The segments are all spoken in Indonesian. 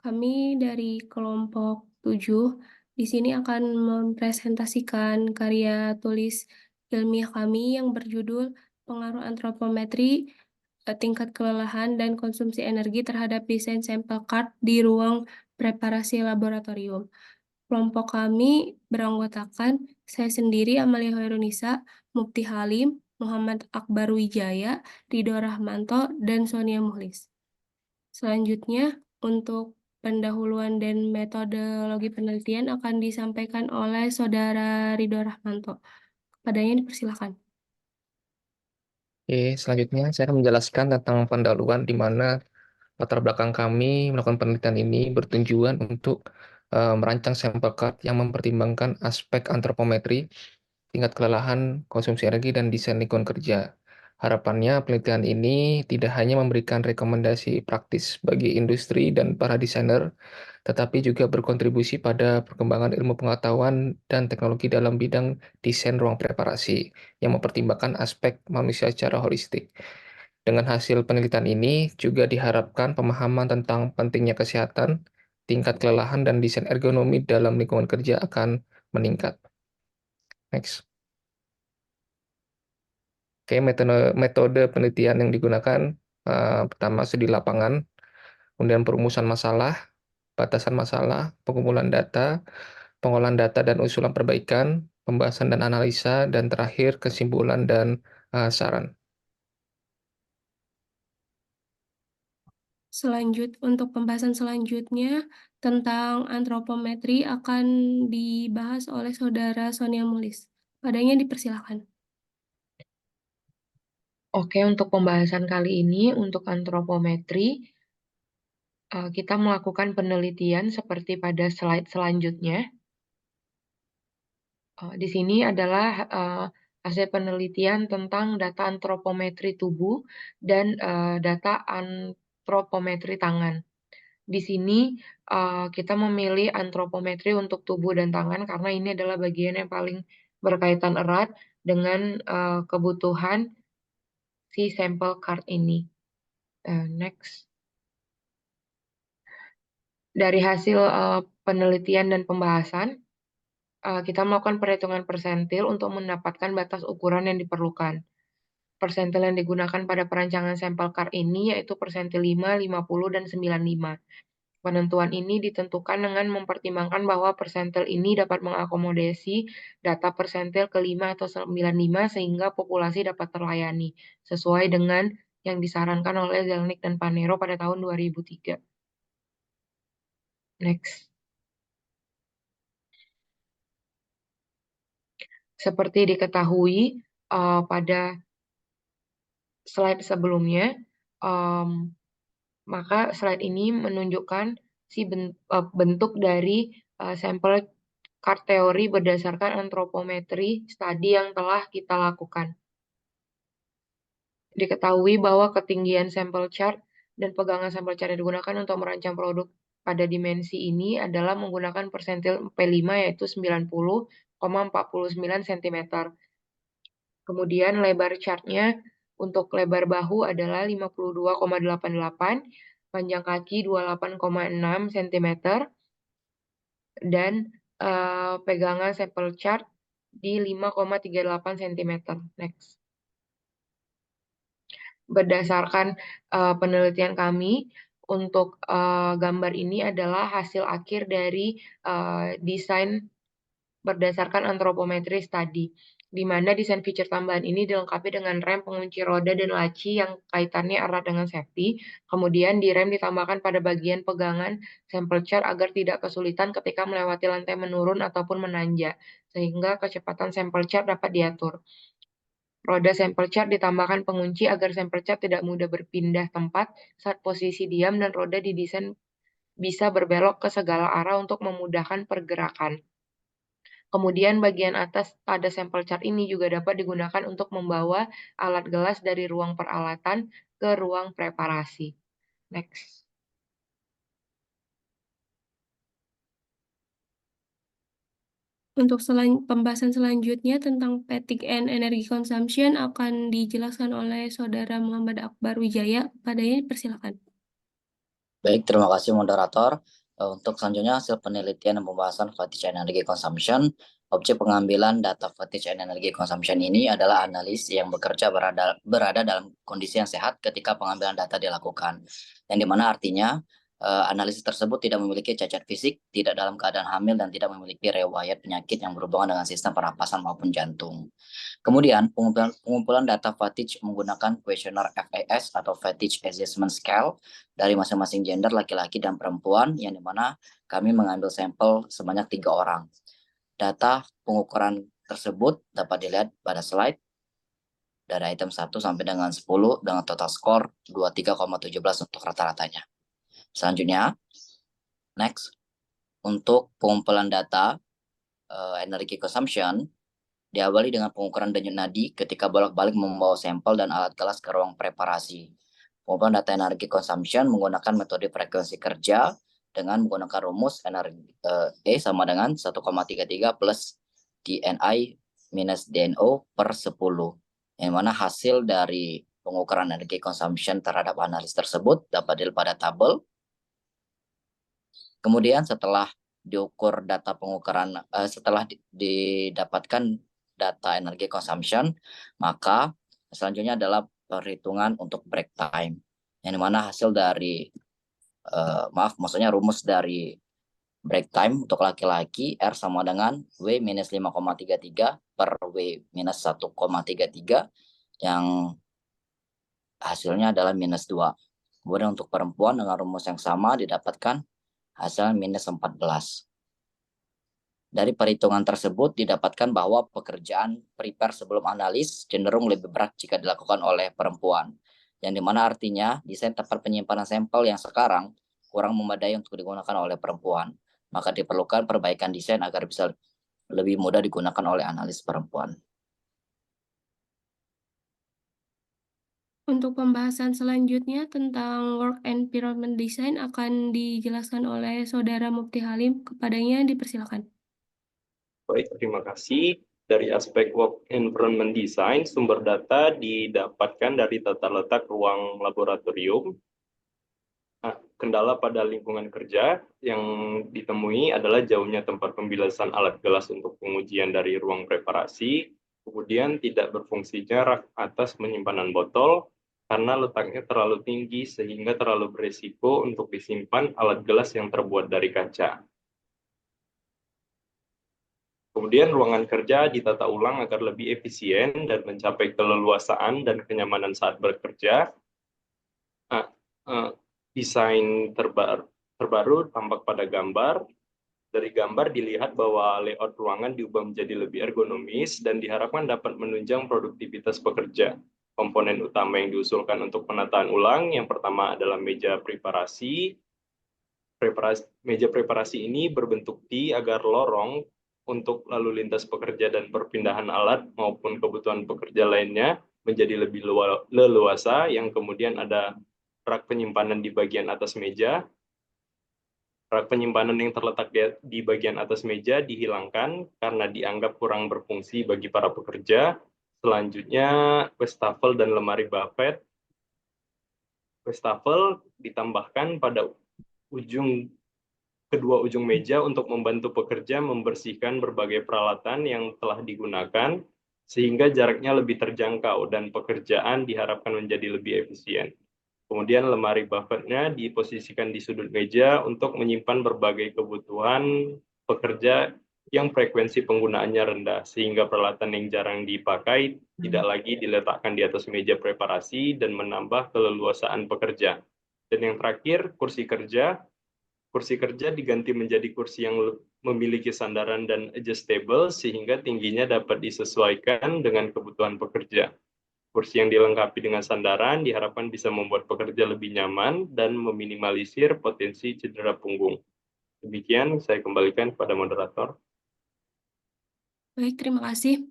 Kami dari kelompok 7 di sini akan mempresentasikan karya tulis ilmiah kami yang berjudul Pengaruh Antropometri, Tingkat Kelelahan dan Konsumsi Energi terhadap Desain Sampel Card di Ruang Preparasi Laboratorium. Kelompok kami beranggotakan saya sendiri, Amalia Hoirunisa, Mukti Halim, Muhammad Akbar Wijaya, Ridho Rahmanto, dan Sonia Muhlis. Selanjutnya, untuk pendahuluan dan metodologi penelitian akan disampaikan oleh Saudara Ridho Rahmanto. Kepadanya dipersilakan. Oke, selanjutnya saya akan menjelaskan tentang pendahuluan di mana latar belakang kami melakukan penelitian ini bertujuan untuk merancang sampel card yang mempertimbangkan aspek antropometri, tingkat kelelahan, konsumsi energi, dan desain lingkungan kerja. Harapannya penelitian ini tidak hanya memberikan rekomendasi praktis bagi industri dan para desainer, tetapi juga berkontribusi pada perkembangan ilmu pengetahuan dan teknologi dalam bidang desain ruang preparasi yang mempertimbangkan aspek manusia secara holistik. Dengan hasil penelitian ini juga diharapkan pemahaman tentang pentingnya kesehatan, tingkat kelelahan, dan desain ergonomi dalam lingkungan kerja akan meningkat. Next. Oke, metode penelitian yang digunakan pertama studi lapangan, kemudian perumusan masalah, batasan masalah, pengumpulan data, pengolahan data dan usulan perbaikan, pembahasan dan analisa, dan terakhir kesimpulan dan saran. Untuk pembahasan selanjutnya tentang antropometri akan dibahas oleh Saudara Sonia Mulis. Padanya dipersilakan. Oke, untuk pembahasan kali ini, untuk antropometri, kita melakukan penelitian seperti pada slide selanjutnya. Di sini adalah hasil penelitian tentang data antropometri tubuh dan data antropometri tangan. Di sini kita memilih antropometri untuk tubuh dan tangan karena ini adalah bagian yang paling berkaitan erat dengan kebutuhan si sampel card ini. Next. Dari hasil penelitian dan pembahasan, kita melakukan perhitungan persentil untuk mendapatkan batas ukuran yang diperlukan. Persentil yang digunakan pada perancangan sampel card ini yaitu persentil 5, 50, dan 95. Penentuan ini ditentukan dengan mempertimbangkan bahwa persentil ini dapat mengakomodasi data persentil ke-5 atau 95 sehingga populasi dapat terlayani, sesuai dengan yang disarankan oleh Zelnick dan Panero pada tahun 2003. Next. Seperti diketahui pada slide sebelumnya, maka slide ini menunjukkan si bentuk dari sampel card teori berdasarkan antropometri studi yang telah kita lakukan. Diketahui bahwa ketinggian sampel chart dan pegangan sampel chart yang digunakan untuk merancang produk pada dimensi ini adalah menggunakan persentil P5 yaitu 90,49 cm. Kemudian lebar chartnya untuk lebar bahu adalah 52,88, panjang kaki 28,6 cm, dan pegangan sampel chart di 5,38 cm. Next. Berdasarkan penelitian kami, untuk gambar ini adalah hasil akhir dari desain berdasarkan antropometri study, di mana desain feature tambahan ini dilengkapi dengan rem pengunci roda dan laci yang kaitannya erat dengan safety. Kemudian di rem ditambahkan pada bagian pegangan sampel chart agar tidak kesulitan ketika melewati lantai menurun ataupun menanjak, sehingga kecepatan sampel chart dapat diatur. Roda sampel chart ditambahkan pengunci agar sampel chart tidak mudah berpindah tempat saat posisi diam, dan roda didesain bisa berbelok ke segala arah untuk memudahkan pergerakan. Kemudian bagian atas pada sampel chart ini juga dapat digunakan untuk membawa alat gelas dari ruang peralatan ke ruang preparasi. Next. Untuk pembahasan selanjutnya tentang fatigue and energy consumption akan dijelaskan oleh Saudara Muhammad Akbar Wijaya. Padanya dipersilakan. Baik, terima kasih moderator. Untuk selanjutnya hasil penelitian dan pembahasan fatigue energy consumption. Objek pengambilan data fatigue and energy consumption ini adalah analis yang bekerja berada dalam kondisi yang sehat ketika pengambilan data dilakukan. Yang dimana artinya analisis tersebut tidak memiliki cacat fisik, tidak dalam keadaan hamil, dan tidak memiliki riwayat penyakit yang berhubungan dengan sistem pernapasan maupun jantung. Kemudian, pengumpulan data fatigue menggunakan kuesioner FAS atau Fatigue Assessment Scale dari masing-masing gender laki-laki dan perempuan, yang dimana kami mengambil sampel sebanyak 3 orang. Data pengukuran tersebut dapat dilihat pada slide dari item 1 sampai dengan 10 dengan total skor 23,17 untuk rata-ratanya. Selanjutnya, next, untuk pengumpulan data energy consumption, diawali dengan pengukuran denyut nadi ketika bolak-balik membawa sampel dan alat kelas ke ruang preparasi. Pengumpulan data energi consumption menggunakan metode frekuensi kerja dengan menggunakan rumus energi E sama dengan 1,33 plus DNI minus DNO per 10. Yang mana hasil dari pengukuran energi consumption terhadap analis tersebut dapat dilihat pada tabel. Kemudian setelah diukur data pengukuran, setelah didapatkan data energi consumption, maka selanjutnya adalah perhitungan untuk break time, yang dimana hasil dari maksudnya rumus dari break time untuk laki-laki R sama dengan W minus 5,33 per W minus 1,33, yang hasilnya adalah minus 2. Kemudian untuk perempuan dengan rumus yang sama didapatkan hasil minus 14. Dari perhitungan tersebut didapatkan bahwa pekerjaan prepare sebelum analis cenderung lebih berat jika dilakukan oleh perempuan. Yang dimana artinya desain tempat penyimpanan sampel yang sekarang kurang memadai untuk digunakan oleh perempuan. Maka diperlukan perbaikan desain agar bisa lebih mudah digunakan oleh analis perempuan. Untuk pembahasan selanjutnya tentang work environment design akan dijelaskan oleh Saudara Mufti Halim. Kepadanya dipersilakan. Baik, terima kasih. Dari aspek work environment design, sumber data didapatkan dari tata letak ruang laboratorium. Nah, kendala pada lingkungan kerja yang ditemui adalah jauhnya tempat pembilasan alat gelas untuk pengujian dari ruang preparasi, kemudian tidak berfungsinya rak atas penyimpanan botol, karena letaknya terlalu tinggi sehingga terlalu berisiko untuk disimpan alat gelas yang terbuat dari kaca. Kemudian ruangan kerja ditata ulang agar lebih efisien dan mencapai keleluasaan dan kenyamanan saat bekerja. Desain terbaru tampak pada gambar. Dari gambar dilihat bahwa layout ruangan diubah menjadi lebih ergonomis dan diharapkan dapat menunjang produktivitas pekerja. Komponen utama yang diusulkan untuk penataan ulang yang pertama adalah meja preparasi. Meja preparasi ini berbentuk T agar lorong untuk lalu lintas pekerja dan perpindahan alat maupun kebutuhan pekerja lainnya menjadi lebih leluasa, yang kemudian ada rak penyimpanan di bagian atas meja. Rak penyimpanan yang terletak di bagian atas meja dihilangkan karena dianggap kurang berfungsi bagi para pekerja. Selanjutnya, wastafel dan lemari buffet. Wastafel ditambahkan pada kedua ujung meja untuk membantu pekerja membersihkan berbagai peralatan yang telah digunakan, sehingga jaraknya lebih terjangkau dan pekerjaan diharapkan menjadi lebih efisien. Kemudian lemari buffetnya diposisikan di sudut meja untuk menyimpan berbagai kebutuhan pekerja yang frekuensi penggunaannya rendah, sehingga peralatan yang jarang dipakai tidak lagi diletakkan di atas meja preparasi dan menambah keleluasaan pekerja. Dan yang terakhir, kursi kerja. Kursi kerja diganti menjadi kursi yang memiliki sandaran dan adjustable sehingga tingginya dapat disesuaikan dengan kebutuhan pekerja. Kursi yang dilengkapi dengan sandaran diharapkan bisa membuat pekerja lebih nyaman dan meminimalisir potensi cedera punggung. Demikian saya kembalikan kepada moderator. Baik, terima kasih.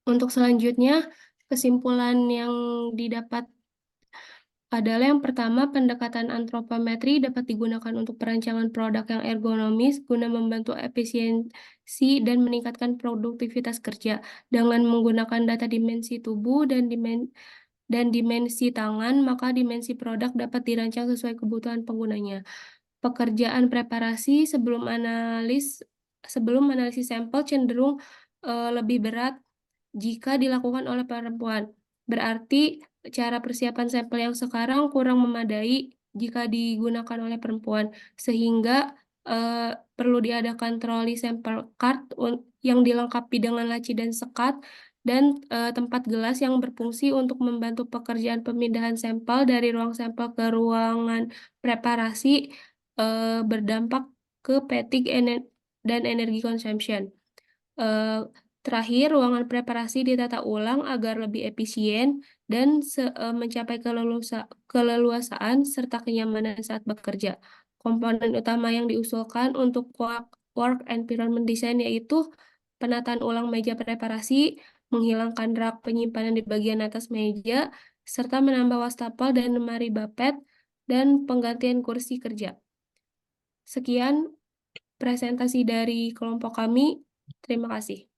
Untuk selanjutnya, kesimpulan yang didapat adalah yang pertama, pendekatan antropometri dapat digunakan untuk perancangan produk yang ergonomis guna membantu efisiensi dan meningkatkan produktivitas kerja dengan menggunakan data dimensi tubuh dan dimensi tangan, maka dimensi produk dapat dirancang sesuai kebutuhan penggunanya. Pekerjaan preparasi sebelum analisis sampel cenderung lebih berat jika dilakukan oleh perempuan. Berarti cara persiapan sampel yang sekarang kurang memadai jika digunakan oleh perempuan, sehingga perlu diadakan troli sampel cart yang dilengkapi dengan laci dan sekat dan tempat gelas yang berfungsi untuk membantu pekerjaan pemindahan sampel dari ruang sampel ke ruangan preparasi berdampak ke fatigue dan energi consumption. Terakhir, ruangan preparasi ditata ulang agar lebih efisien dan mencapai keleluasaan serta kenyamanan saat bekerja. Komponen utama yang diusulkan untuk work environment design yaitu penataan ulang meja preparasi, menghilangkan rak penyimpanan di bagian atas meja, serta menambah wastafel dan lemari bapet, dan penggantian kursi kerja. Sekian presentasi dari kelompok kami. Terima kasih.